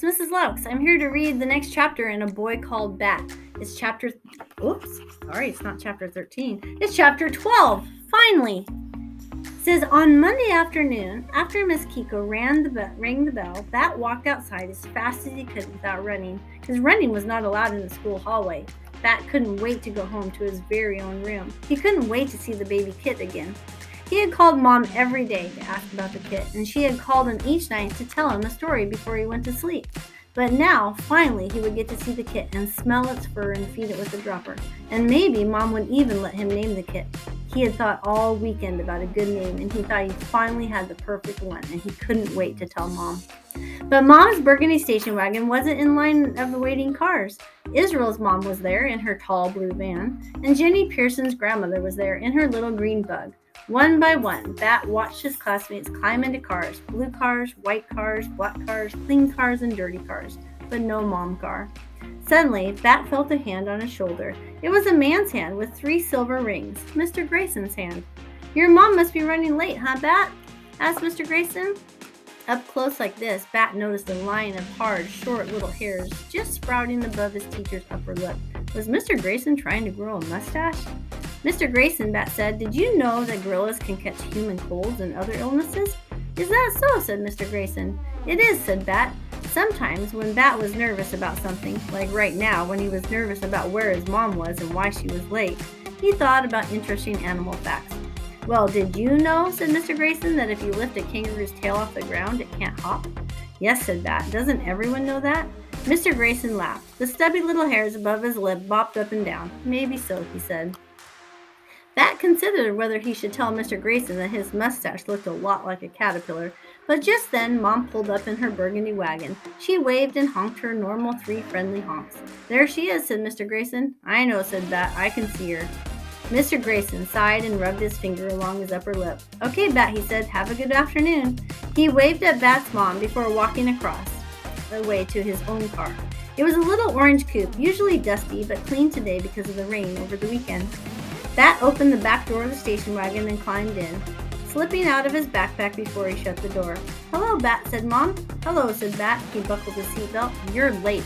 it's Mrs. Laux. I'm here to read the next chapter in A Boy Called Bat. It's chapter... Oops, sorry, it's not chapter 13. It's chapter 12, finally. It says, on Monday afternoon, after Miss Kiko rang the bell, Bat walked outside as fast as he could without running, because running was not allowed in the school hallway. Bat couldn't wait to go home to his very own room. He couldn't wait to see the baby kit again. He had called Mom every day to ask about the kit, and she had called him each night to tell him a story before he went to sleep. But now, finally, he would get to see the kit and smell its fur and feed it with a dropper. And maybe Mom would even let him name the kit. He had thought all weekend about a good name, and he thought he finally had the perfect one, and he couldn't wait to tell Mom. But Mom's burgundy station wagon wasn't in line of the waiting cars. Israel's mom was there in her tall blue van, and Jenny Pearson's grandmother was there in her little green bug. One by one, Bat watched his classmates climb into cars, blue cars, white cars, black cars, clean cars, and dirty cars, but no Mom car. Suddenly, Bat felt a hand on his shoulder. It was a man's hand with 3 silver rings, Mr. Grayson's hand. Your mom must be running late, huh, Bat? Asked Mr. Grayson. Up close like this, Bat noticed a line of hard, short little hairs just sprouting above his teacher's upper lip. Was Mr. Grayson trying to grow a mustache? Mr. Grayson, Bat said, did you know that gorillas can catch human colds and other illnesses? Is that so? Said Mr. Grayson. It is, said Bat. Sometimes when Bat was nervous about something, like right now when he was nervous about where his mom was and why she was late, he thought about interesting animal facts. Well, did you know, said Mr. Grayson, that if you lift a kangaroo's tail off the ground, it can't hop? Yes, said Bat. Doesn't everyone know that? Mr. Grayson laughed. The stubby little hairs above his lip bopped up and down. Maybe so, he said. Bat considered whether he should tell Mr. Grayson that his mustache looked a lot like a caterpillar, but just then Mom pulled up in her burgundy wagon. She waved and honked her normal 3 friendly honks. There she is, said Mr. Grayson. I know, said Bat. I can see her. Mr. Grayson sighed and rubbed his finger along his upper lip. Okay, Bat, he said. Have a good afternoon. He waved at Bat's mom before walking across the way to his own car. It was a little orange coupe, usually dusty but clean today because of the rain over the weekend. Bat opened the back door of the station wagon and climbed in, slipping out of his backpack before he shut the door. Hello, Bat, said Mom. Hello, said Bat. He buckled his seatbelt. You're late.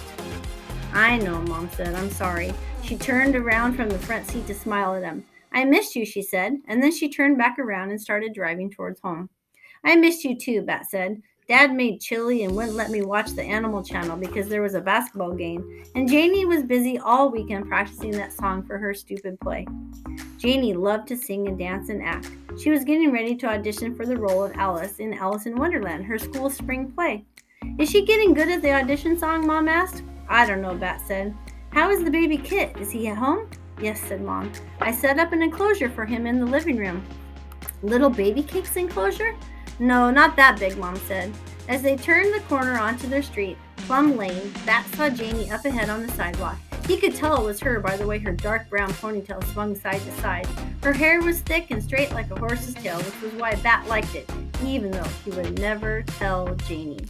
I know, Mom said. I'm sorry. She turned around from the front seat to smile at him. I missed you, she said, and then she turned back around and started driving towards home. I missed you too, Bat said. Dad made chili and wouldn't let me watch the Animal Channel because there was a basketball game, and Janie was busy all weekend practicing that song for her stupid play. Janie loved to sing and dance and act. She was getting ready to audition for the role of Alice in Alice in Wonderland, her school spring play. Is she getting good at the audition song, Mom asked. I don't know, Bat said. How is the baby Kit? Is he at home? Yes, said Mom. I set up an enclosure for him in the living room. Little baby Kit's enclosure? No, not that big, Mom said. As they turned the corner onto their street, Plum Lane, Bat saw Janie up ahead on the sidewalk. He could tell it was her by the way her dark brown ponytail swung side to side. Her hair was thick and straight like a horse's tail, which was why Bat liked it, even though he would never tell Janie.